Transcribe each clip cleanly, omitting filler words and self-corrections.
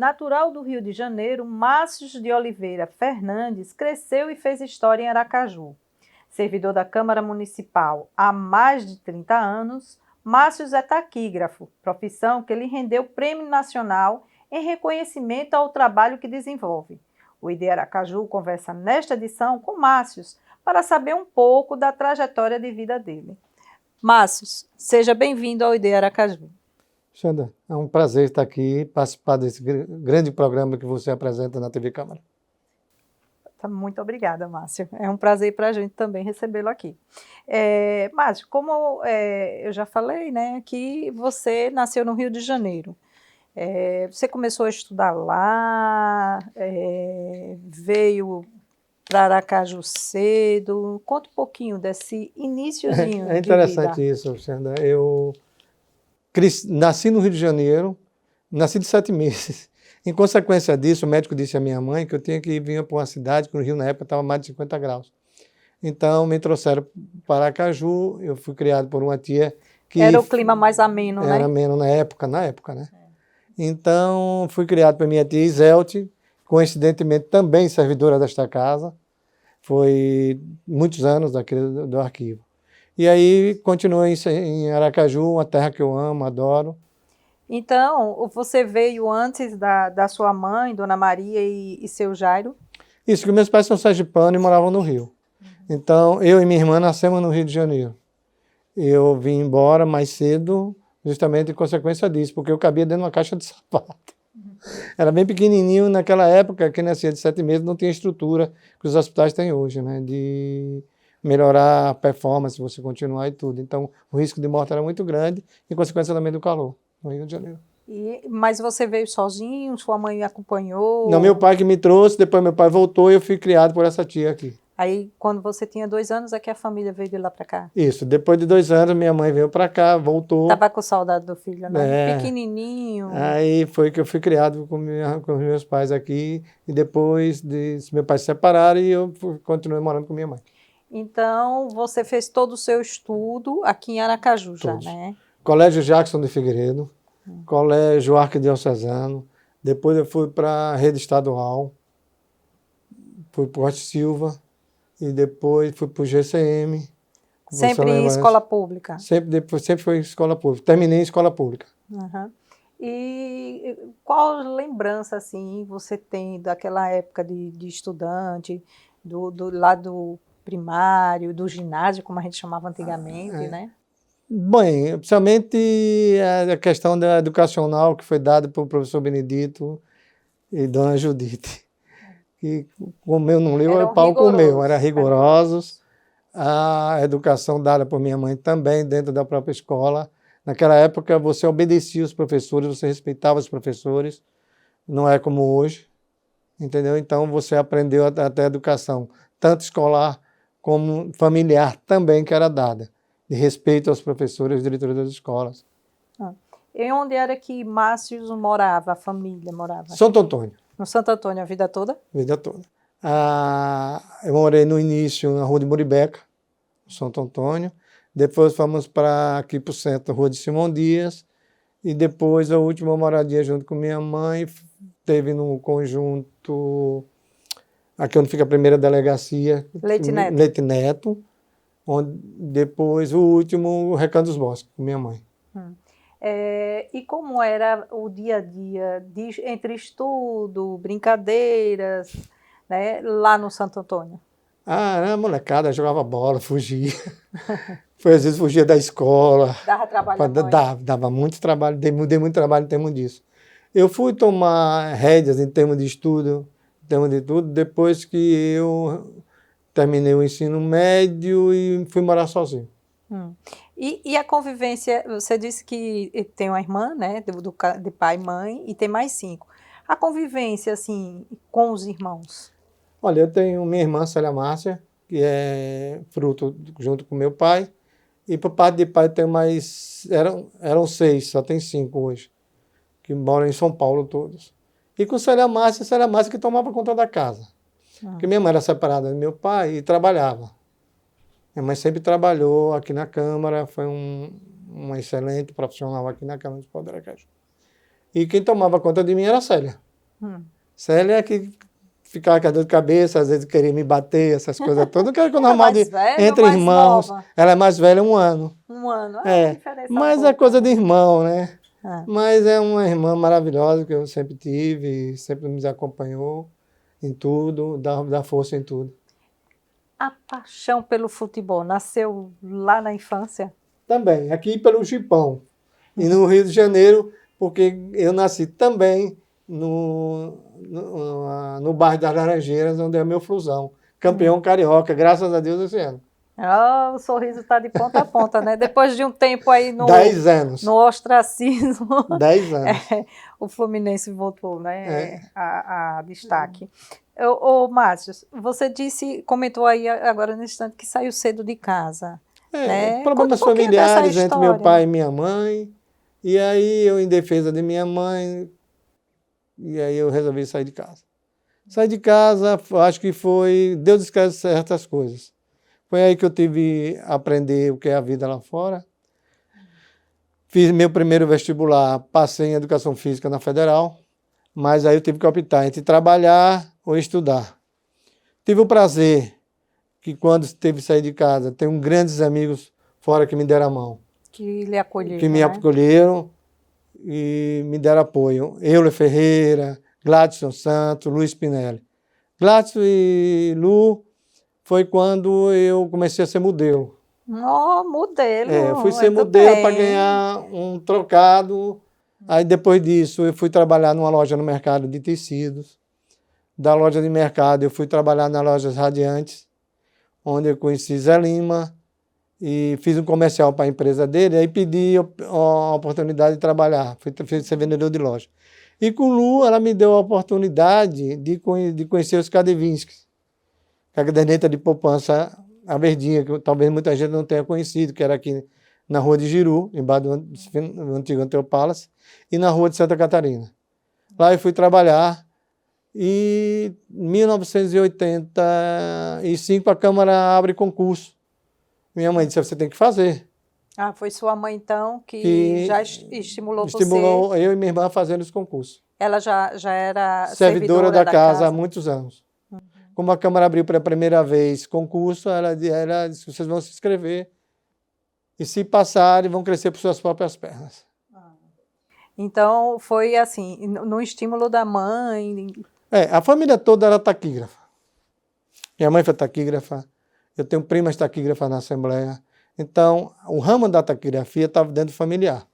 Natural do Rio de Janeiro, Márcios de Oliveira Fernandes cresceu e fez história em Aracaju. Servidor da Câmara Municipal há mais de 30 anos, Márcios é taquígrafo, profissão que lhe rendeu Prêmio Nacional em reconhecimento ao trabalho que desenvolve. O ID Aracaju conversa nesta edição com Márcios para saber um pouco da trajetória de vida dele. Márcios, seja bem-vindo ao ID Aracaju. Xanda, é um prazer estar aqui, participar desse grande programa que você apresenta na TV Câmara. Muito obrigada, Márcio. É um prazer para a gente também recebê-lo aqui. Márcio, como eu já falei, né, que você nasceu no Rio de Janeiro. Você começou a estudar lá, veio para Aracaju cedo. Conta um pouquinho desse iniciozinho de vida. É interessante isso, Xanda. Eu nasci no Rio de Janeiro, nasci de 7 meses. Em consequência disso, o médico disse à minha mãe que eu tinha que vir para uma cidade que no Rio na época estava mais de 50 graus. Então me trouxeram para Aracaju, eu fui criado por uma tia que... Era o clima mais ameno, né? Era ameno na época, né? Então fui criado por minha tia Iselte, coincidentemente também servidora desta casa. Foi muitos anos do arquivo. E aí continuei em Aracaju, uma terra que eu amo, adoro. Então, você veio antes da sua mãe, Dona Maria e seu Jairo? Isso, que meus pais são sergipanos e moravam no Rio. Então, eu e minha irmã nascemos no Rio de Janeiro. Eu vim embora mais cedo, justamente em consequência disso, porque eu cabia dentro de uma caixa de sapato. Era bem pequenininho naquela época, quem nascia de 7 meses não tinha estrutura que os hospitais têm hoje, né? De melhorar a performance, você continuar e tudo. Então, o risco de morte era muito grande, em consequência também do calor, no Rio de Janeiro. Mas você veio sozinho? Sua mãe acompanhou? Não, meu pai que me trouxe, depois meu pai voltou e eu fui criado por essa tia aqui. Aí, quando você tinha 2 anos, é que a família veio de lá para cá? Isso, depois de 2 anos, minha mãe veio para cá, voltou. Tava com saudade do filho, né? Pequenininho. Aí foi que eu fui criado com os meus pais aqui, e depois meu pai se separaram e eu continuei morando com minha mãe. Então, você fez todo o seu estudo aqui em Aracaju já, né? Colégio Jackson de Figueiredo, Colégio Arquidiocesano, depois eu fui para a rede estadual, fui para o Costa Silva, e depois fui para o GCM. Sempre em escola pública? Sempre foi escola pública. Terminei em escola pública. Uhum. E qual lembrança assim, você tem daquela época de estudante, do lado primário, do ginásio, como a gente chamava antigamente, né? Bem, principalmente a questão da educacional que foi dada pelo professor Benedito e Dona Judite. Que comeu não leu, o pau comeu, eram rigorosos. A educação dada por minha mãe também dentro da própria escola. Naquela época você obedecia os professores, você respeitava os professores, não é como hoje, entendeu? Então você aprendeu até a educação, tanto escolar como familiar também que era dada, de respeito aos professores e diretores das escolas. E onde era que Márcios morava, a família morava? Santo Antônio. No Santo Antônio, a vida toda? A vida toda. Eu morei no início na Rua de Muribeca, no Santo Antônio. Depois fomos para aqui para o centro, Rua de Simão Dias. E depois a última moradia junto com minha mãe teve no conjunto, aqui onde fica a primeira delegacia, Leite Neto. Onde, depois o último, Recanto dos Bosques, com minha mãe. E como era o dia a dia entre estudo, brincadeiras, né, lá no Santo Antônio? Era molecada, jogava bola, fugia. Às vezes fugia da escola. Dava trabalho dava muito trabalho, dei muito trabalho em termos disso. Eu fui tomar rédeas em termos de estudo, em termos de tudo, depois que eu terminei o ensino médio e fui morar sozinho. E a convivência, você disse que tem uma irmã, né, de pai e mãe, e tem mais 5. A convivência, assim, com os irmãos? Olha, eu tenho minha irmã, Célia Márcia, que é fruto junto com meu pai, e por parte de pai tem mais, eram 6, só tem 5 hoje, que moram em São Paulo todos. E com Célia Márcia que tomava conta da casa. Porque minha mãe era separada do meu pai e trabalhava. Minha mãe sempre trabalhou aqui na Câmara, foi uma excelente profissional aqui na Câmara de Aracaju. E quem tomava conta de mim era a Célia. Célia é que ficava com a dor de cabeça, às vezes queria me bater, essas coisas todas. Que é Ela normal mais velha entre ou mais irmãos. nova? Ela é mais velha 1 ano. 1 ano. É, Diferença mas é pouca, coisa de né? irmão, né? Ah. Mas é uma irmã maravilhosa que eu sempre tive, sempre nos acompanhou em tudo, dá força em tudo. A paixão pelo futebol nasceu lá na infância? Também, aqui pelo Chipão. E no Rio de Janeiro, porque eu nasci também no bairro das Laranjeiras, onde é meu Flusão. Campeão carioca, graças a Deus, esse ano. Oh, o sorriso está de ponta a ponta, né? Depois de um tempo aí 10 anos. no ostracismo, 10 anos. o Fluminense voltou, né, É. a destaque. Ô, Márcio, você comentou aí agora no instante que saiu cedo de casa. Né? Problemas Conta um pouquinho dessa familiares entre meu história. pai e minha mãe. E aí eu, em defesa de minha mãe, e aí eu resolvi sair de casa. Saí de casa, acho que foi... Deus esquece certas coisas. Foi aí que eu tive a aprender o que é a vida lá fora. Fiz meu primeiro vestibular, passei em Educação Física na Federal, mas aí eu tive que optar entre trabalhar ou estudar. Tive o prazer que quando teve que sair de casa, tenho grandes amigos fora que me deram a mão. Que lhe acolheram, Que me né? acolheram e me deram apoio. Euler Ferreira, Gladson Santos, Luiz Pinelli. Gladson e Lu foi quando eu comecei a ser modelo. Oh, modelo. Fui ser modelo para ganhar um trocado. Aí depois disso eu fui trabalhar numa loja no mercado de tecidos. Da loja de mercado eu fui trabalhar nas lojas Radiantes, onde eu conheci Zé Lima e fiz um comercial para a empresa dele, aí pedi a oportunidade de trabalhar, fui ser vendedor de loja. E com o Lu, ela me deu a oportunidade de conhecer os Kadevinskis, que é a caderneta de poupança, a verdinha, que talvez muita gente não tenha conhecido, que era aqui na rua de Giru, embaixo do antigo Anteu Palace, e na rua de Santa Catarina. Lá eu fui trabalhar e em 1985 a Câmara abre concurso. Minha mãe disse, você tem que fazer. Ah, foi sua mãe, então, que já estimulou você. Estimulou eu e minha irmã a fazendo os concursos. Ela já era servidora da casa há muitos anos. Como a Câmara abriu pela primeira vez concurso, ela disse, vocês vão se inscrever e se passarem, vão crescer por suas próprias pernas. Então, foi assim, no estímulo da mãe. A família toda era taquígrafa. Minha mãe foi taquígrafa, eu tenho primas taquígrafas na Assembleia. Então, o ramo da taquigrafia estava dentro do familiar.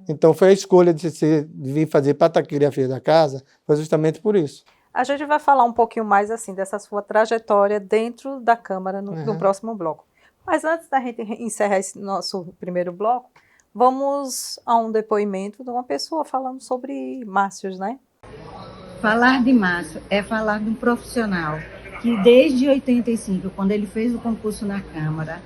Então, foi a escolha de vir fazer para a taquigrafia da casa, foi justamente por isso. A gente vai falar um pouquinho mais assim dessa sua trajetória dentro da Câmara no próximo bloco. Mas antes da gente encerrar esse nosso primeiro bloco, vamos a um depoimento de uma pessoa falando sobre Márcio, né? Falar de Márcio é falar de um profissional que desde 85, quando ele fez o concurso na Câmara,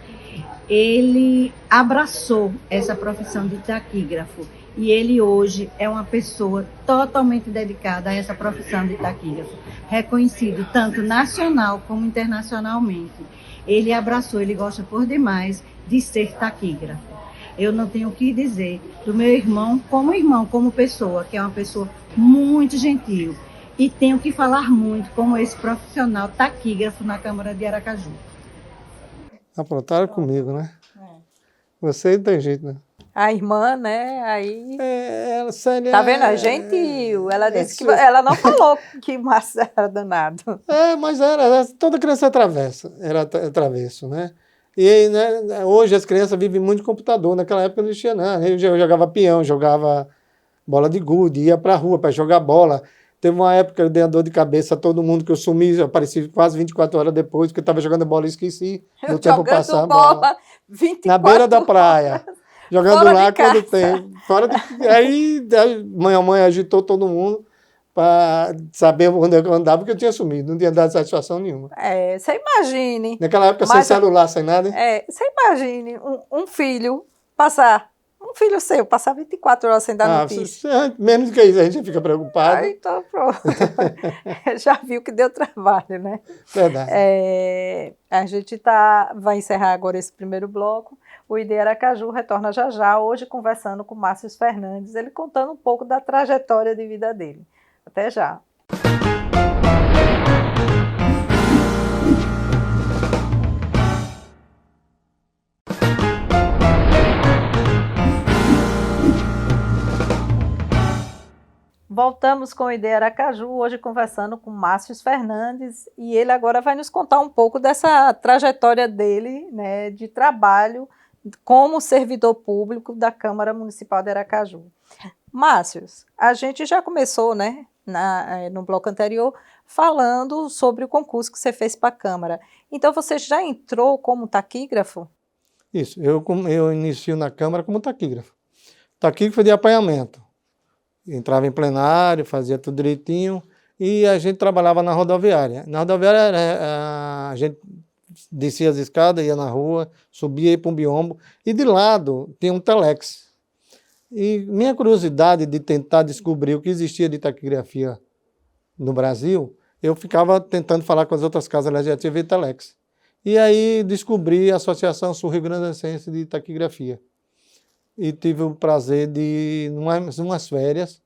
ele abraçou essa profissão de taquígrafo e ele hoje é uma pessoa totalmente dedicada a essa profissão de taquígrafo, reconhecido tanto nacional como internacionalmente. Ele abraçou, ele gosta por demais de ser taquígrafo. Eu não tenho o que dizer do meu irmão, como pessoa, que é uma pessoa muito gentil. E tenho que falar muito como esse profissional taquígrafo na Câmara de Aracaju. Aprontaram comigo, né? Você não tem jeito, né? A irmã, né? Aí. Célia, tá vendo? É gentil. Ela disse que ela não falou que o Márcio era danado. Mas toda criança era travesso, né? E né, hoje as crianças vivem muito de computador. Naquela época não existia nada. Eu jogava peão, jogava bola de gude, ia pra rua para jogar bola. Teve uma época que eu dei a dor de cabeça a todo mundo, que eu sumi, eu apareci quase 24 horas depois, porque eu estava jogando bola e esqueci. Eu jogando bola 24 na beira da praia. Jogando fora lá de casa. quando tem. Aí a mãe agitou todo mundo para saber onde eu andava, porque eu tinha sumido, não tinha dado satisfação nenhuma. Você imagine. Naquela época, sem celular, sem nada. Você imagine um filho seu passar 24 horas sem dar notícia. Menos do que isso, a gente fica preocupado. Então pronto. Já viu que deu trabalho, né? Verdade. A gente vai encerrar agora esse primeiro bloco. O ID Aracaju retorna já já, hoje conversando com Márcio Fernandes, ele contando um pouco da trajetória de vida dele. Até já. Voltamos com o ID Aracaju, hoje conversando com Márcio Fernandes, e ele agora vai nos contar um pouco dessa trajetória dele, né, de trabalho como servidor público da Câmara Municipal de Aracaju. Márcio, a gente já começou, né, no bloco anterior, falando sobre o concurso que você fez para a Câmara. Então, você já entrou como taquígrafo? Isso, eu inicio na Câmara como taquígrafo. Taquígrafo de apanhamento. Entrava em plenário, fazia tudo direitinho, e a gente trabalhava na rodoviária. Na rodoviária, a gente descia as escadas, ia na rua, subia aí para um biombo, e de lado tem um telex. E minha curiosidade de tentar descobrir o que existia de taquigrafia no Brasil, eu ficava tentando falar com as outras casas legislativas de telex. E aí descobri a Associação Sul-Rio Grandense de Taquigrafia. E tive o prazer de, umas férias,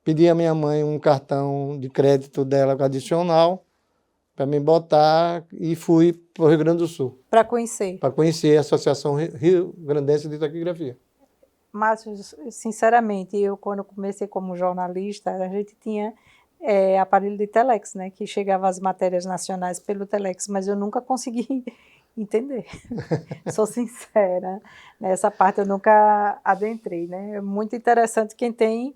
pedir à minha mãe um cartão de crédito dela adicional para me botar e fui para o Rio Grande do Sul. Para conhecer? Para conhecer a Associação Rio Grandense de Taquigrafia. Márcio, sinceramente, eu quando comecei como jornalista, a gente tinha aparelho de telex, né, que chegava as matérias nacionais pelo telex, mas eu nunca consegui entender. Sou sincera, nessa parte eu nunca adentrei, né? É muito interessante quem tem,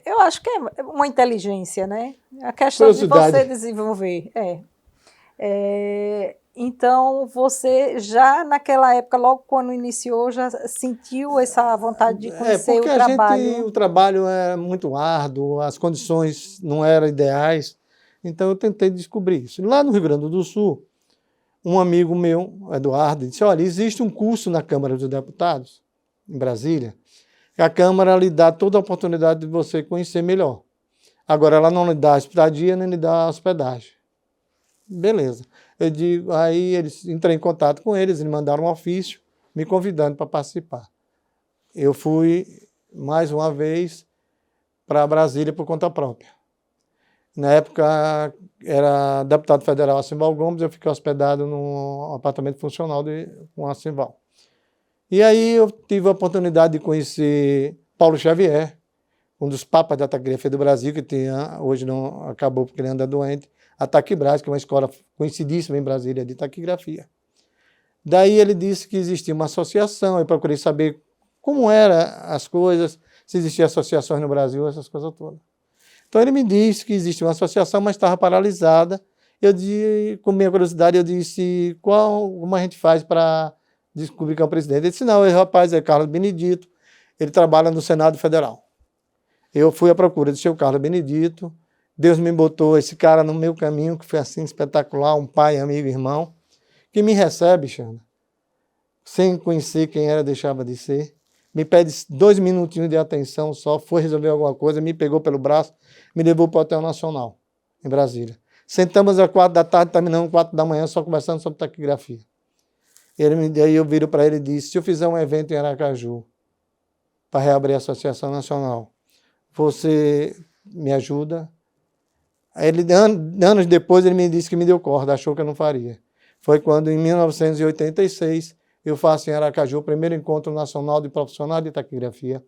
eu acho que é uma inteligência, né? A questão de você desenvolver. Então, você já naquela época, logo quando iniciou, já sentiu essa vontade de conhecer o trabalho? O trabalho é muito árduo, as condições não eram ideais, então eu tentei descobrir isso. Lá no Rio Grande do Sul, um amigo meu, Eduardo, disse, olha, existe um curso na Câmara dos Deputados, em Brasília, que a Câmara lhe dá toda a oportunidade de você conhecer melhor. Agora, ela não lhe dá estadia, nem lhe dá hospedagem. Beleza. Aí eles entrei em contato com eles, eles mandaram um ofício me convidando para participar. Eu fui, mais uma vez, para Brasília por conta própria. Na época, era deputado federal Assival Gomes, eu fiquei hospedado num apartamento funcional com Assival. E aí eu tive a oportunidade de conhecer Paulo Xavier, um dos papas da taquigrafia do Brasil, que tinha, hoje não acabou porque ele anda doente, a Taquibras, que é uma escola conhecidíssima em Brasília de taquigrafia. Daí ele disse que existia uma associação, eu procurei saber como eram as coisas, se existiam associações no Brasil, essas coisas todas. Então ele me disse que existia uma associação, mas estava paralisada. Com minha curiosidade, eu disse, como a gente faz para descobrir que é o presidente? Ele disse, não, esse rapaz é Carlos Benedito, ele trabalha no Senado Federal. Eu fui à procura do seu Carlos Benedito, Deus me botou esse cara no meu caminho, que foi assim espetacular, um pai, amigo, irmão, que me recebe, Xana, sem conhecer quem era, deixava de ser. Me pede 2 minutinhos de atenção só, foi resolver alguma coisa, me pegou pelo braço, me levou para o Hotel Nacional, em Brasília. Sentamos às 4 da tarde, terminamos às 4 da manhã, só conversando sobre taquigrafia. Aí eu viro para ele e disse, se eu fizer um evento em Aracaju, para reabrir a Associação Nacional, você me ajuda? Aí anos depois ele me disse que me deu corda, achou que eu não faria. Foi quando, em 1986, eu faço em Aracaju o primeiro encontro nacional de profissionais de taquigrafia,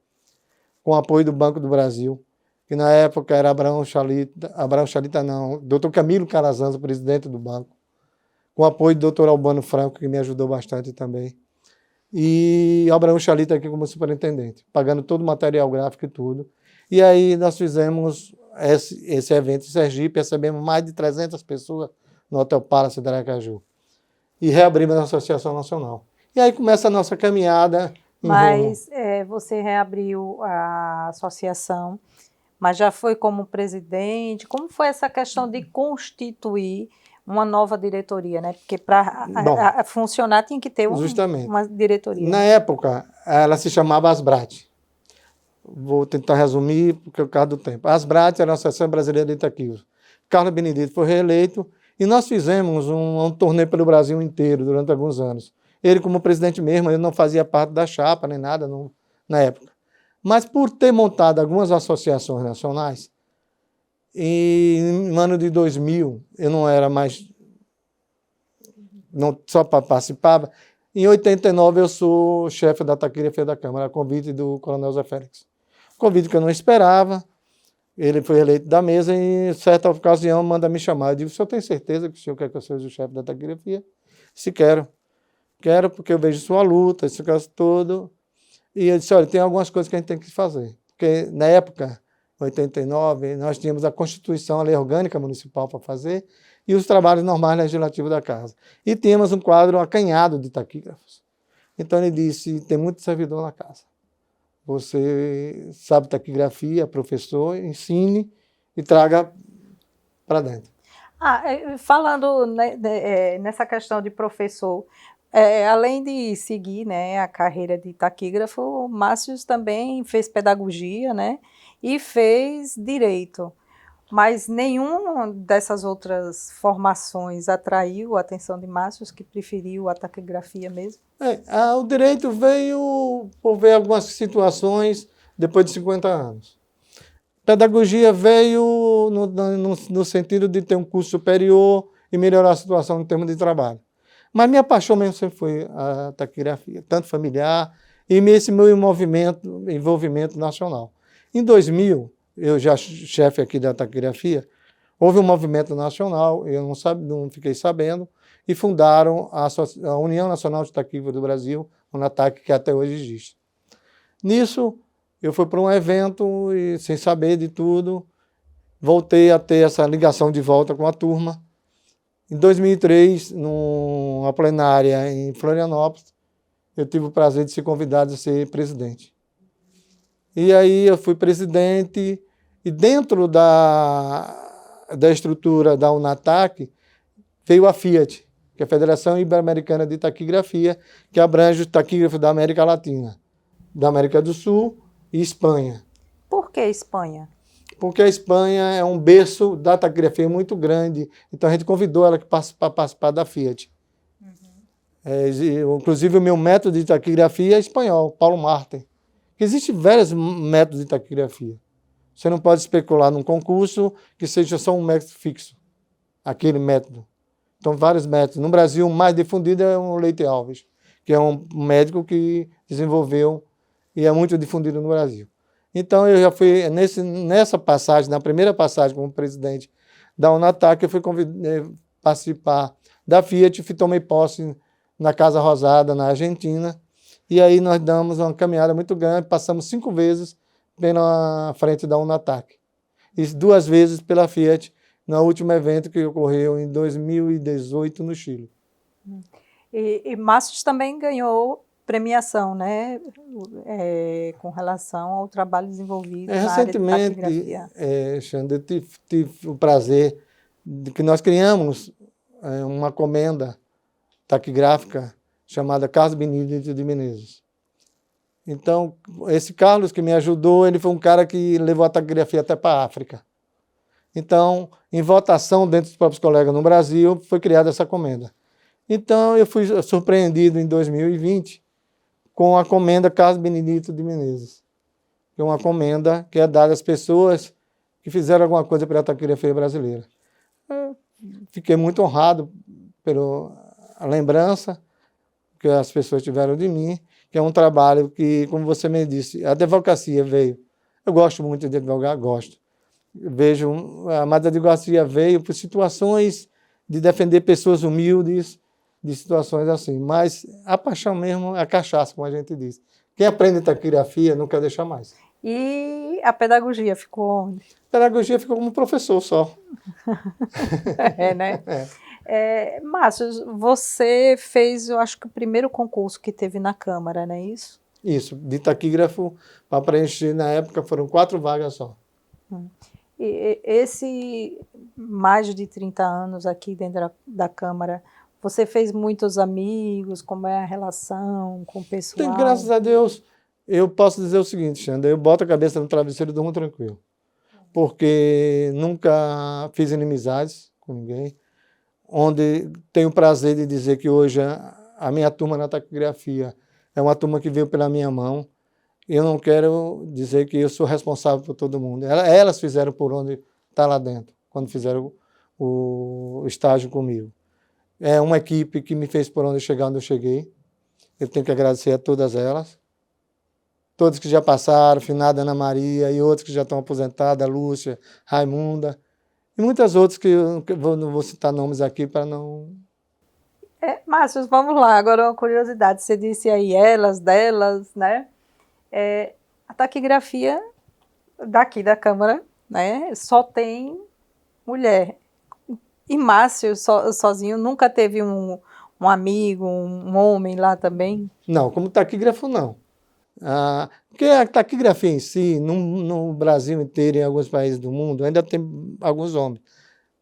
com apoio do Banco do Brasil, que na época era Dr. Camilo Calazans, o presidente do banco, com apoio do Dr. Albano Franco, que me ajudou bastante também, e Abraão Chalita aqui como superintendente, pagando todo o material gráfico e tudo. E aí nós fizemos esse evento em Sergipe, recebemos mais de 300 pessoas no Hotel Palace de Aracaju. E reabrimos a Associação Nacional. E aí começa a nossa caminhada. Mas você reabriu a associação, mas já foi como presidente? Como foi essa questão de constituir uma nova diretoria, né? Porque para funcionar tinha que ter uma diretoria. Na época, ela se chamava Asbrat. Vou tentar resumir, porque é o caso do tempo. A Asbrat era a Associação Brasileira de Taquígrafos. Carlos Benedito foi reeleito e nós fizemos um torneio pelo Brasil inteiro durante alguns anos. Ele, como presidente mesmo, ele não fazia parte da chapa nem nada na época. Mas por ter montado algumas associações nacionais, e no ano de 2000, eu não era mais, não só participava. Em 89, eu sou chefe da taquigrafia da Câmara, a convite do Coronel Zé Félix. Convite que eu não esperava, Ele foi eleito da mesa e, em certa ocasião, manda me chamar. Eu digo, o senhor tem certeza que o senhor quer que eu seja o chefe da taquigrafia? Se quero. Quero porque eu vejo sua luta, esse caso todo. E eu disse, olha, tem algumas coisas que a gente tem que fazer. Porque na época, 89, nós tínhamos a Constituição, a Lei Orgânica Municipal para fazer e os trabalhos normais legislativos da casa. E tínhamos um quadro acanhado de taquígrafos. Então ele disse, tem muito servidor na casa. Você sabe taquigrafia, professor, ensine e traga para dentro. Falando nessa questão de professor, além de seguir, né, a carreira de taquígrafo, o Márcio também fez pedagogia, né, e fez direito. Mas nenhuma dessas outras formações atraiu a atenção de Márcio, que preferiu a taquigrafia mesmo? O direito veio por ver algumas situações depois de 50 anos. Pedagogia veio no sentido de ter um curso superior e melhorar a situação em termos de trabalho. Mas minha paixão mesmo sempre foi a taquigrafia, tanto familiar e esse meu envolvimento nacional. Em 2000, eu já chefe aqui da taquigrafia, houve um movimento nacional, eu não fiquei sabendo, e fundaram a União Nacional de Taquígrafos do Brasil, o UNATAC, que até hoje existe. Nisso, eu fui para um evento e, sem saber de tudo, voltei a ter essa ligação de volta com a turma. Em 2003, numa plenária em Florianópolis, eu tive o prazer de ser convidado a ser presidente. E aí eu fui presidente e dentro da estrutura da UNATAC veio a FIAT, que é a Federação Ibero-Americana de Taquigrafia, que abrange os taquígrafos da América Latina, da América do Sul e Espanha. Por que Espanha? Porque a Espanha é um berço da taquigrafia muito grande, então a gente convidou ela para participar da FIAT. Inclusive o meu método de taquigrafia é espanhol, Paulo Marten. Existem vários métodos de taquigrafia. Você não pode especular num concurso que seja só um método fixo, aquele método. Então, vários métodos. No Brasil, o mais difundido é o Leite Alves, que é um médico que desenvolveu e é muito difundido no Brasil. Então, eu já fui, nessa passagem, na primeira passagem como presidente da UNATAC, eu fui participar da FIAT e tomei posse na Casa Rosada, na Argentina. E aí nós damos uma caminhada muito grande, passamos 5 vezes pela frente da UNATAC. E 2 vezes pela FIAT, no último evento que ocorreu em 2018 no Chile. E Márcio também ganhou premiação, né? Com relação ao trabalho desenvolvido na área de taquigrafia. Xande, eu tive o prazer de que nós criamos uma comenda taquigráfica chamada Carlos Benedito de Menezes. Então, esse Carlos que me ajudou, ele foi um cara que levou a taquigrafia até para a África. Então, em votação dentro dos próprios colegas no Brasil, foi criada essa comenda. Então, eu fui surpreendido em 2020 com a comenda Carlos Benedito de Menezes, que é uma comenda que é dada às pessoas que fizeram alguma coisa pela taquigrafia brasileira. Eu fiquei muito honrado pela lembrança que as pessoas tiveram de mim, que é um trabalho que, como você me disse, a advocacia veio. Eu gosto muito de advogar, gosto. Vejo, a Madre Advocacia veio por situações de defender pessoas humildes, de situações assim. Mas a paixão mesmo é a cachaça, como a gente diz. Quem aprende taquigrafia não quer deixar mais. E a pedagogia ficou onde? A pedagogia ficou como professor só. Né? Márcio, você fez, eu acho que o primeiro concurso que teve na Câmara, não é isso? Isso, de taquígrafo, para preencher, na época, foram 4 vagas só. E esse mais de 30 anos aqui dentro da Câmara, você fez muitos amigos? Como é a relação com o pessoal? Graças a Deus, eu posso dizer o seguinte, Xanda, eu boto a cabeça no travesseiro e durmo tranquilo. Porque nunca fiz inimizades com ninguém. Onde tenho o prazer de dizer que hoje a minha turma na taquigrafia é uma turma que veio pela minha mão. Eu não quero dizer que eu sou responsável por todo mundo. Elas fizeram por onde está lá dentro, quando fizeram o estágio comigo. É uma equipe que me fez por onde chegar onde eu cheguei. Eu tenho que agradecer a todas elas. todos que já passaram, finada Ana Maria, e outros que já estão aposentados, a Lúcia, Raimunda, e muitas outras que eu não vou citar nomes aqui para não... Márcio, vamos lá, agora uma curiosidade, você disse aí elas, delas, né? A taquigrafia daqui da Câmara, né, só tem mulher. E Márcio, sozinho, nunca teve um amigo, um homem lá também? Não, como taquígrafo, não. Porque a taquigrafia em si, no Brasil inteiro e em alguns países do mundo, ainda tem alguns homens.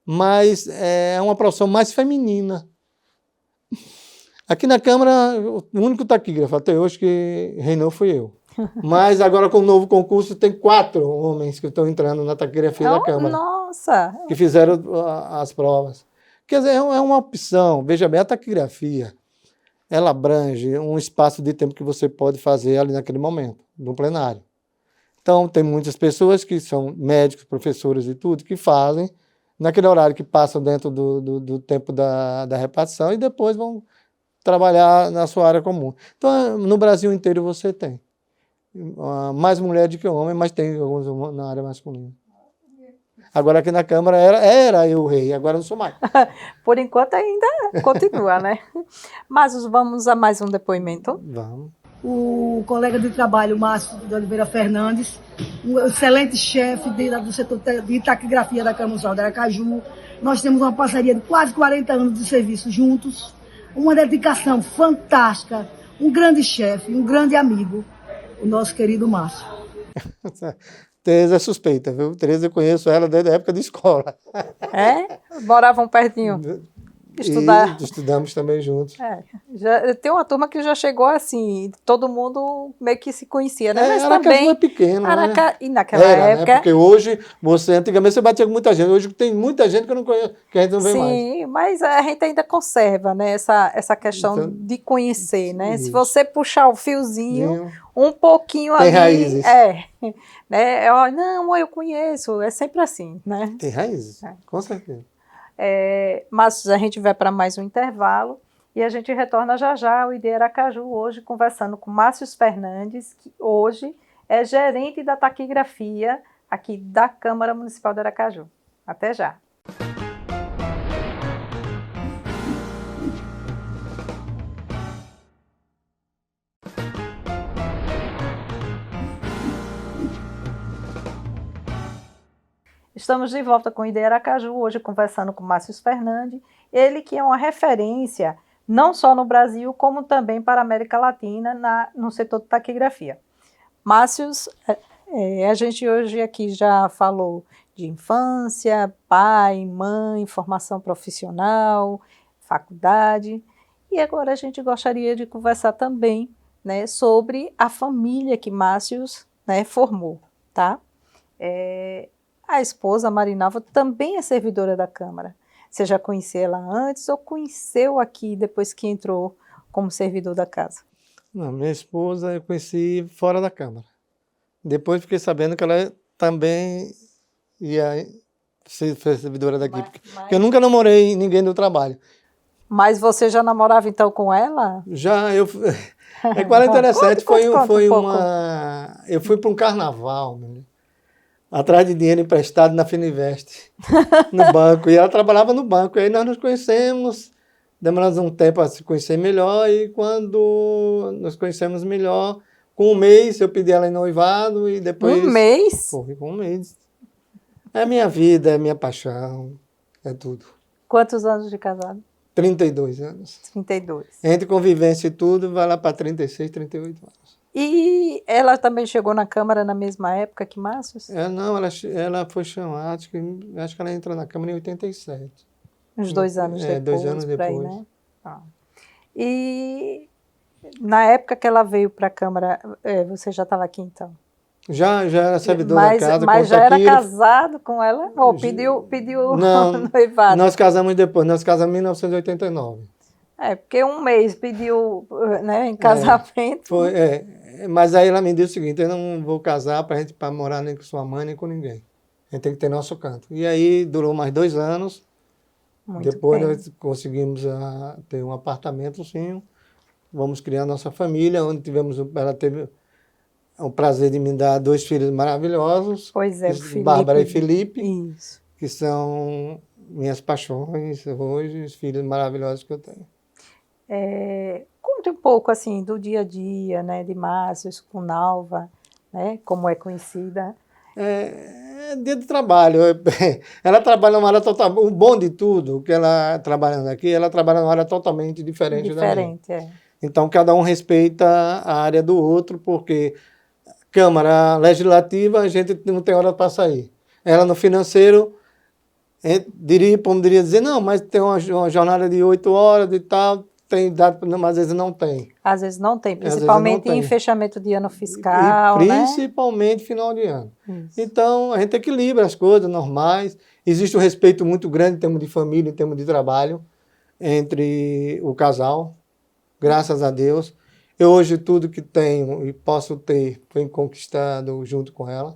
Mas é uma profissão mais feminina. Aqui na Câmara, o único taquígrafo até hoje que reinou fui eu. Mas agora com o novo concurso tem 4 homens que estão entrando na taquigrafia da Câmara. Nossa! Que fizeram as provas. Quer dizer, é uma opção. Veja bem, a taquigrafia, ela abrange um espaço de tempo que você pode fazer ali naquele momento, no plenário. Então, tem muitas pessoas que são médicos, professores e tudo, que fazem naquele horário que passam dentro do tempo da repartição e depois vão trabalhar na sua área comum. Então, no Brasil inteiro você tem. Mais mulher do que homem, mas tem alguns na área masculina. Agora aqui na Câmara era eu o rei, agora não sou mais. Por enquanto ainda continua, né? Mas vamos a mais um depoimento. Vamos. O colega de trabalho, Márcio de Oliveira Fernandes, um excelente chefe do setor de taquigrafia da Câmara Municipal de Aracaju. Nós temos uma parceria de quase 40 anos de serviço juntos, uma dedicação fantástica, um grande chefe, um grande amigo, o nosso querido Márcio. Tereza é suspeita, viu? Tereza eu conheço ela desde a época de escola. Moravam pertinho. Estudar. E estudamos também juntos. Tem uma turma que já chegou assim, todo mundo meio que se conhecia, né? Mas Aracaju também é pequeno, né? E naquela época... Né? Porque hoje, antigamente você batia com muita gente, hoje tem muita gente que eu não conheço, que a gente não vê mais. Sim, mas a gente ainda conserva, né, essa questão então, de conhecer, né? Isso. Se você puxar o fiozinho, um pouquinho tem ali... raízes. Né? Não, eu conheço, é sempre assim, né? Tem raízes, com certeza. Mas a gente vai para mais um intervalo e a gente retorna já já ao ID Aracaju, hoje conversando com Márcio Fernandes, que hoje é gerente da taquigrafia aqui da Câmara Municipal de Aracaju. Até já! Estamos de volta com o ID Aracaju, hoje conversando com Márcio Fernandes, ele que é uma referência não só no Brasil, como também para a América Latina no setor de taquigrafia. Márcio, a gente hoje aqui já falou de infância, pai, mãe, formação profissional, faculdade, e agora a gente gostaria de conversar também, né, sobre a família que Márcio, né, formou, tá? A esposa, Marinalva, também é servidora da Câmara. Você já conhecia ela antes ou conheceu aqui depois que entrou como servidor da casa? Não, minha esposa eu conheci fora da Câmara. Depois fiquei sabendo que ela também ia ser servidora daqui. Porque eu nunca namorei ninguém do trabalho. Mas você já namorava então com ela? Já, Agora é interessante, eu fui para um carnaval, atrás de dinheiro emprestado na Fininvest, no banco, e ela trabalhava no banco, e aí nós nos conhecemos, demoramos um tempo a se conhecer melhor, e quando nos conhecemos melhor, com um mês eu pedi ela em noivado, e depois... Um mês? Foi com um mês. É minha vida, é minha paixão, é tudo. Quantos anos de casado? 32 anos. 32. Entre convivência e tudo, vai lá para 36, 38 anos. E ela também chegou na Câmara na mesma época que Márcio? Não, ela foi chamada, acho que ela entrou na Câmara em 87. Uns 2 anos depois. 2 anos depois. Aí, né? E na época que ela veio para a Câmara, você já estava aqui então? Já era servidor da casa. Mas já era casado com ela? Ou pediu não, noivado? Nós casamos depois, nós casamos em 1989. Porque um mês pediu, né, em casamento. Mas aí ela me disse o seguinte, eu não vou casar para morar nem com sua mãe, nem com ninguém. A gente tem que ter nosso canto. E aí durou mais 2 anos. Muito depois bem. Nós conseguimos ter um apartamentozinho. Vamos criar nossa família, onde ela teve o prazer de me dar 2 filhos maravilhosos, Pois é, o Felipe. Bárbara e Felipe, Isso. que são minhas paixões hoje, os filhos maravilhosos que eu tenho. Conte um pouco assim do dia a dia, né, de Márcios com Nalva, né, como é conhecida. É dia de trabalho. Ela trabalha numa área total. O bom de tudo, que ela trabalhando aqui, ela trabalha numa área totalmente diferente da minha. Diferente, é. Então, cada um respeita a área do outro, porque Câmara Legislativa, a gente não tem hora para sair. Ela no financeiro, poderia dizer, não, mas tem uma jornada de 8 horas e tal, tem dado, mas às vezes não tem. Às vezes não tem, Às vezes principalmente não em tem. fechamento de ano fiscal, E né? principalmente final de ano. Isso. Então, a gente equilibra as coisas normais. Existe um respeito muito grande em termos de família, em termos de trabalho, entre o casal, graças a Deus. Eu hoje tudo que tenho e posso ter foi conquistado junto com ela.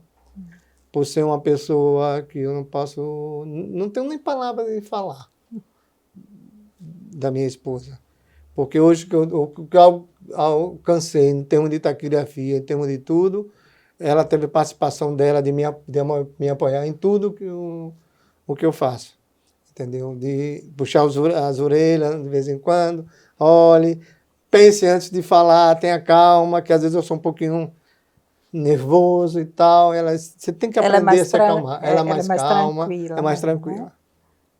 Por ser uma pessoa que eu não tenho nem palavras de falar da minha esposa. Porque hoje o que eu alcancei em termos de taquigrafia, em termos de tudo, ela teve participação dela de me apoiar em tudo o que eu faço. Entendeu? De puxar as orelhas de vez em quando, olhe, pense antes de falar, tenha calma, que às vezes eu sou um pouquinho nervoso e tal. Você tem que aprender a se acalmar. Ela é mais calma, tranquila, é mais né? tranquila.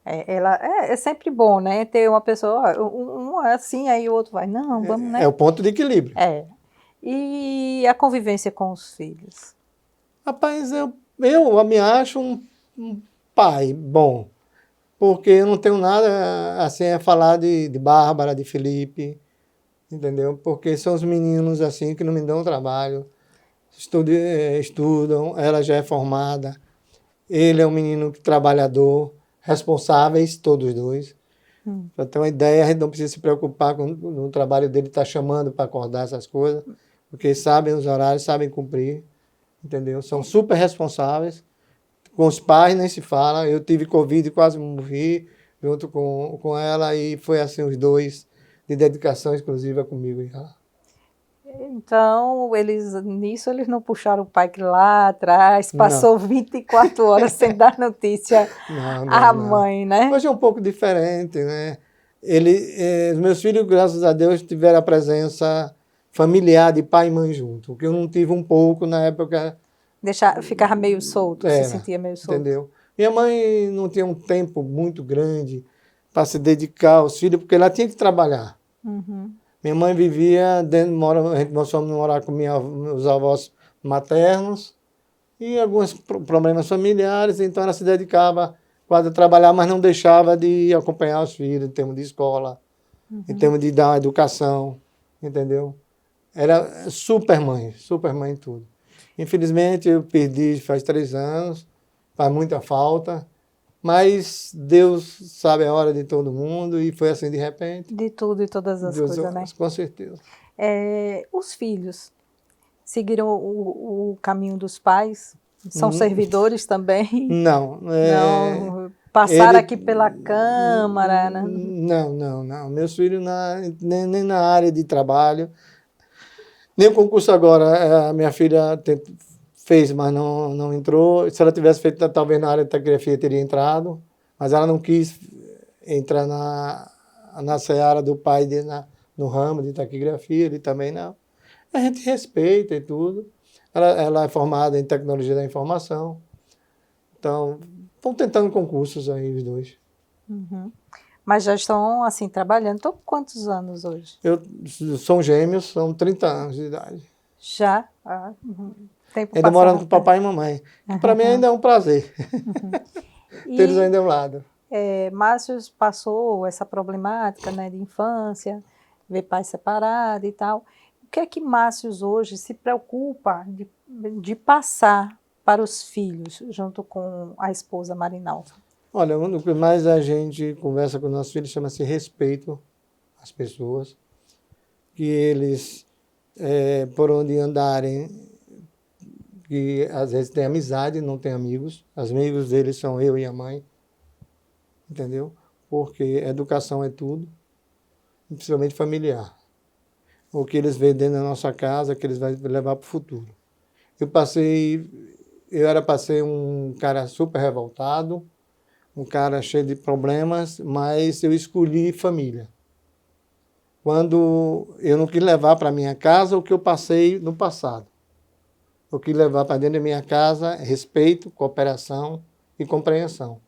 É sempre bom, né? Ter uma pessoa, um assim, aí o outro vai, não, vamos, né? É o ponto de equilíbrio. E a convivência com os filhos? Rapaz, eu me acho um pai bom, porque eu não tenho nada assim a falar de Bárbara, de Felipe, entendeu? Porque são os meninos assim que não me dão trabalho, estudam, ela já é formada, ele é um menino trabalhador, responsáveis, todos dois. Para ter uma ideia, a gente não precisa se preocupar com o trabalho dele estar chamando para acordar essas coisas, porque sabem os horários, sabem cumprir, entendeu? São super responsáveis. Com os pais nem se fala. Eu tive Covid e quase morri junto com ela e foi assim os dois de dedicação exclusiva comigo já. Então, nisso eles não puxaram o pai que lá atrás passou 24 horas sem dar notícia à mãe, né? Hoje é um pouco diferente, né? Os meus filhos, graças a Deus, tiveram a presença familiar de pai e mãe junto, o que eu não tive um pouco na época. Ficava meio solto, se sentia meio solto. Entendeu? Minha mãe não tinha um tempo muito grande para se dedicar aos filhos, porque ela tinha que trabalhar. Uhum. Minha mãe vivia nós fomos morar com meus avós maternos e alguns problemas familiares, então ela se dedicava quase a trabalhar, mas não deixava de acompanhar os filhos em termos de escola, em termos de dar educação, entendeu? Era super mãe em tudo. Infelizmente eu perdi faz 3 anos, faz muita falta, mas Deus sabe a hora de todo mundo e foi assim de repente. De tudo e todas as coisas, né? Com certeza. Os filhos seguiram o caminho dos pais? São servidores também? Não. Não passaram aqui pela Câmara? Né? Não. Meus filhos nem na área de trabalho. Nem o concurso agora, a minha filha fez, mas não entrou. Se ela tivesse feito, talvez na área de taquigrafia teria entrado, mas ela não quis entrar na seara do pai no ramo de taquigrafia, ele também não. A gente respeita e tudo. Ela é formada em tecnologia da informação. Então, estão tentando concursos aí os dois. Uhum. Mas já estão, assim, trabalhando. Estão com quantos anos hoje? São gêmeos, são 30 anos de idade. Já? Tempo Ainda morando com papai e mamãe. Para mim ainda é um prazer. Ter eles ainda ao lado. Márcios passou essa problemática, né, de infância, ver pai separado e tal. O que é que Márcios hoje se preocupa de passar para os filhos, junto com a esposa Marinalva? Olha, o que mais a gente conversa com nossos filhos chama-se respeito às pessoas, que eles, por onde andarem, que às vezes têm amizade, não têm amigos. Os amigos deles são eu e a mãe, entendeu? Porque educação é tudo, principalmente familiar. O que eles veem dentro da nossa casa, que eles vão levar para o futuro. eu era para ser um cara super revoltado, um cara cheio de problemas, mas eu escolhi família. Quando eu não quis levar para minha casa o que eu passei no passado. Eu quis levar para dentro da minha casa respeito, cooperação e compreensão.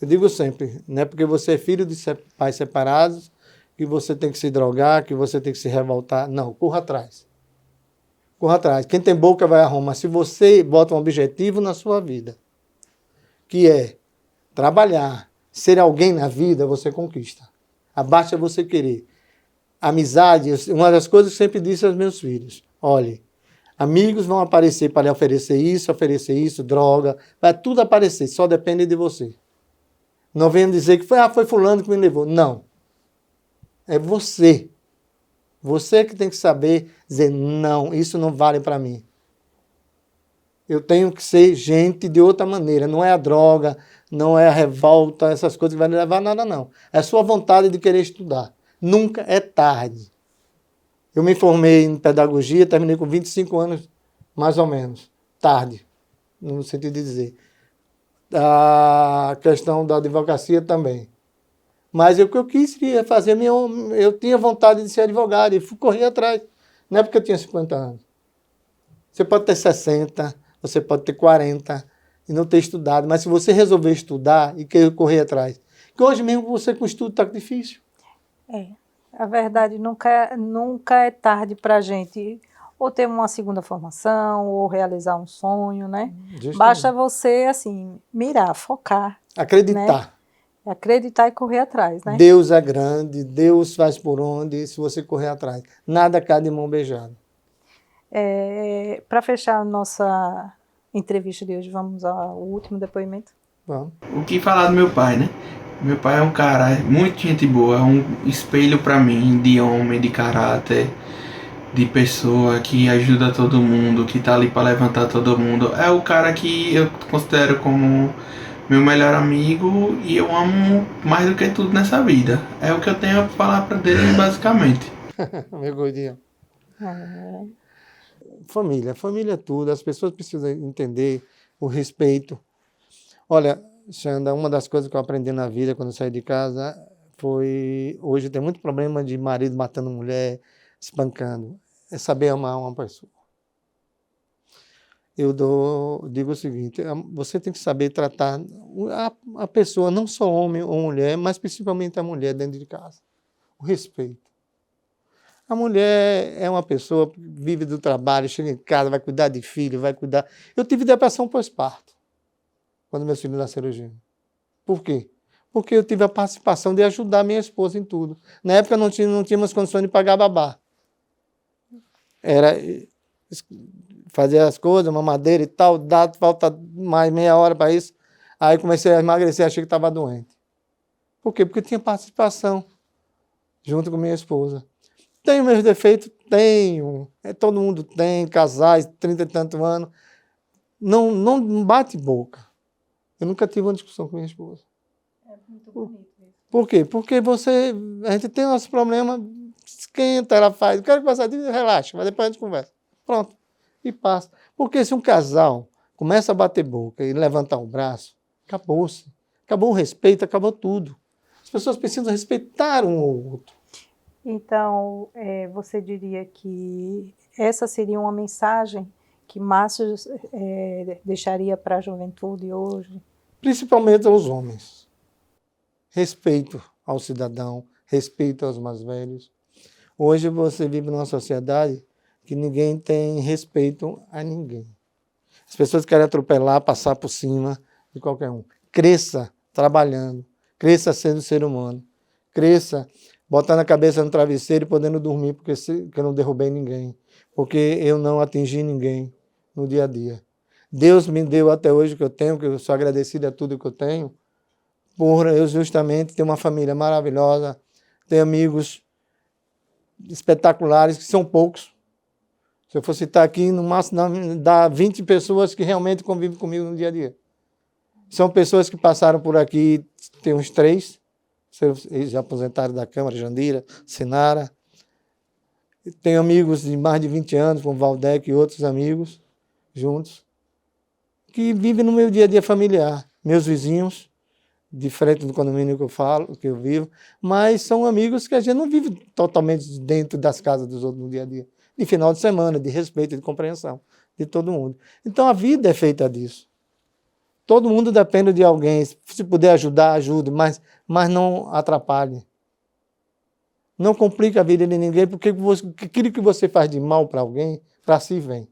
Eu digo sempre, não é porque você é filho de pais separados que você tem que se drogar, que você tem que se revoltar. Não, corra atrás. Corra atrás. Quem tem boca vai a Roma. Se você bota um objetivo na sua vida, que é trabalhar, ser alguém na vida, você conquista. Basta você querer. Amizade, uma das coisas que eu sempre disse aos meus filhos, olhe, amigos vão aparecer para lhe oferecer isso, droga, vai tudo aparecer, só depende de você. Não venham dizer que foi fulano que me levou. Não. É você. Você que tem que saber dizer, não, isso não vale para mim. Eu tenho que ser gente de outra maneira. Não é a droga, não é a revolta, essas coisas que vai me levar a nada, não. É a sua vontade de querer estudar. Nunca é tarde. Eu me formei em pedagogia, terminei com 25 anos, mais ou menos. Tarde, no sentido de dizer. A questão da advocacia também. Mas o que eu quis fazer, eu tinha vontade de ser advogado e fui correr atrás. Não é porque eu tinha 50 anos. Você pode ter 60, você pode ter 40 e não ter estudado, mas se você resolver estudar e querer correr atrás, que hoje mesmo você com estudo está difícil. A verdade nunca é tarde para a gente ou ter uma segunda formação ou realizar um sonho, né? Justamente. Basta você, assim, mirar, focar. Acreditar. Né? Acreditar e correr atrás, né? Deus é grande, Deus faz por onde, se você correr atrás. Nada cai de mão beijada. Para fechar a nossa entrevista de hoje, vamos ao último depoimento? Vamos. O que falar do meu pai, né? Meu pai é um cara muito gente boa, é um espelho para mim de homem, de caráter, de pessoa que ajuda todo mundo, que tá ali para levantar todo mundo. É o cara que eu considero como meu melhor amigo e eu amo mais do que tudo nessa vida. É o que eu tenho a falar para dele, basicamente. Meu gordinho. Família é tudo. As pessoas precisam entender o respeito. Olha, Xanda, uma das coisas que eu aprendi na vida quando eu saí de casa foi... Hoje tem muito problema de marido matando mulher, espancando. É saber amar uma pessoa. Eu digo o seguinte, você tem que saber tratar a pessoa, não só homem ou mulher, mas principalmente a mulher dentro de casa. O respeito. A mulher é uma pessoa que vive do trabalho, chega em casa, vai cuidar de filho, vai cuidar... Eu tive depressão pós-parto, quando meus filhos nasceram gêmeos. Por quê? Porque eu tive a participação de ajudar minha esposa em tudo. Na época não tínhamos condições de pagar babá. Era fazer as coisas, mamadeira e tal, falta mais meia hora para isso. Aí comecei a emagrecer, achei que estava doente. Por quê? Porque eu tinha participação junto com minha esposa. Tenho meus defeitos? Tenho. Todo mundo tem, casais, 30 e tantos anos. Não bate boca. Eu nunca tive uma discussão com minha esposa. É muito bonito isso. Por quê? Porque a gente tem nosso problema, esquenta, ela faz. Eu quero conversar, relaxa, mas depois a gente conversa. Pronto. E passa. Porque se um casal começa a bater boca e levantar o braço, acabou-se. Acabou o respeito, acabou tudo. As pessoas precisam respeitar um ou outro. Então, você diria que essa seria uma mensagem que Márcio deixaria para a juventude hoje? Principalmente aos homens. Respeito ao cidadão, respeito aos mais velhos. Hoje você vive numa sociedade que ninguém tem respeito a ninguém. As pessoas querem atropelar, passar por cima de qualquer um. Cresça trabalhando, cresça sendo ser humano, cresça botando a cabeça no travesseiro e podendo dormir porque eu não derrubei ninguém, porque eu não atingi ninguém no dia a dia. Deus me deu até hoje o que eu tenho, que eu sou agradecido a tudo que eu tenho, por eu justamente ter uma família maravilhosa, ter amigos espetaculares, que são poucos. Se eu for citar aqui, no máximo dá 20 pessoas que realmente convivem comigo no dia a dia. São pessoas que passaram por aqui, tem uns 3, eles já aposentaram da Câmara, Jandira, Sinara. Tenho amigos de mais de 20 anos, como Valdec e outros amigos. juntos, que vivem no meu dia a dia familiar. Meus vizinhos, diferente do condomínio que eu vivo, mas são amigos que a gente não vive totalmente dentro das casas dos outros no dia a dia. De final de semana, de respeito, de compreensão de todo mundo. Então a vida é feita disso. Todo mundo depende de alguém. Se puder ajudar, ajude, mas não atrapalhe. Não complique a vida de ninguém, porque aquilo que você faz de mal para alguém, para si vem.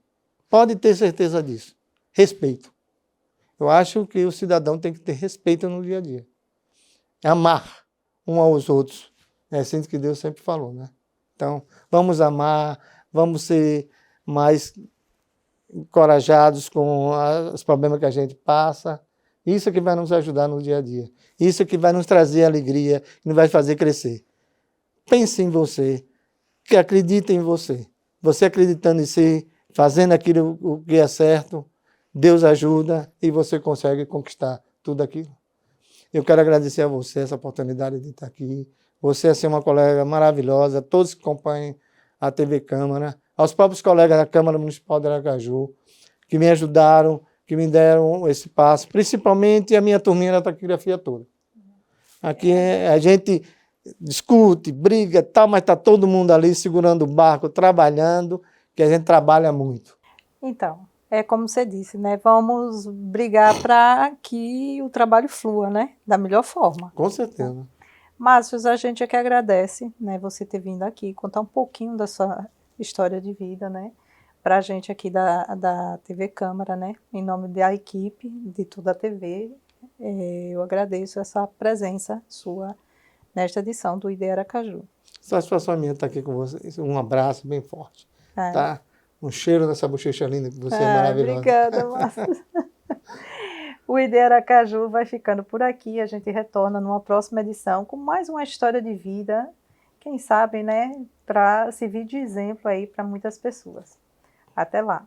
Pode ter certeza disso. Respeito. Eu acho que o cidadão tem que ter respeito no dia a dia. Amar um aos outros. É assim que Deus sempre falou, né? Então, vamos amar, vamos ser mais encorajados com os problemas que a gente passa. Isso é que vai nos ajudar no dia a dia. Isso é que vai nos trazer alegria, que nos vai fazer crescer. Pense em você, que acredite em você. Você acreditando em si, fazendo aquilo o que é certo, Deus ajuda e você consegue conquistar tudo aquilo. Eu quero agradecer a você essa oportunidade de estar aqui. Você é uma colega maravilhosa, todos que acompanham a TV Câmara, aos próprios colegas da Câmara Municipal de Aracaju, que me ajudaram, que me deram esse passo, principalmente a minha turminha da taquigrafia toda. Aqui a gente discute, briga, tal, mas está todo mundo ali segurando o barco, trabalhando, que a gente trabalha muito. Então, é como você disse, né? Vamos brigar para que o trabalho flua, né? Da melhor forma. Com certeza. Márcio, a gente é que agradece, né? Você ter vindo aqui, contar um pouquinho da sua história de vida, né? Para a gente aqui da TV Câmara, né? Em nome da equipe de toda a TV, eu agradeço essa presença sua nesta edição do ID Aracaju. Satisfação minha estar aqui com vocês. Um abraço bem forte. Tá? Um cheiro nessa bochecha linda que você é maravilhosa. Obrigada, Márcio. O ID Aracaju vai ficando por aqui. A gente retorna numa próxima edição com mais uma história de vida, quem sabe, né? Para servir de exemplo aí para muitas pessoas. Até lá.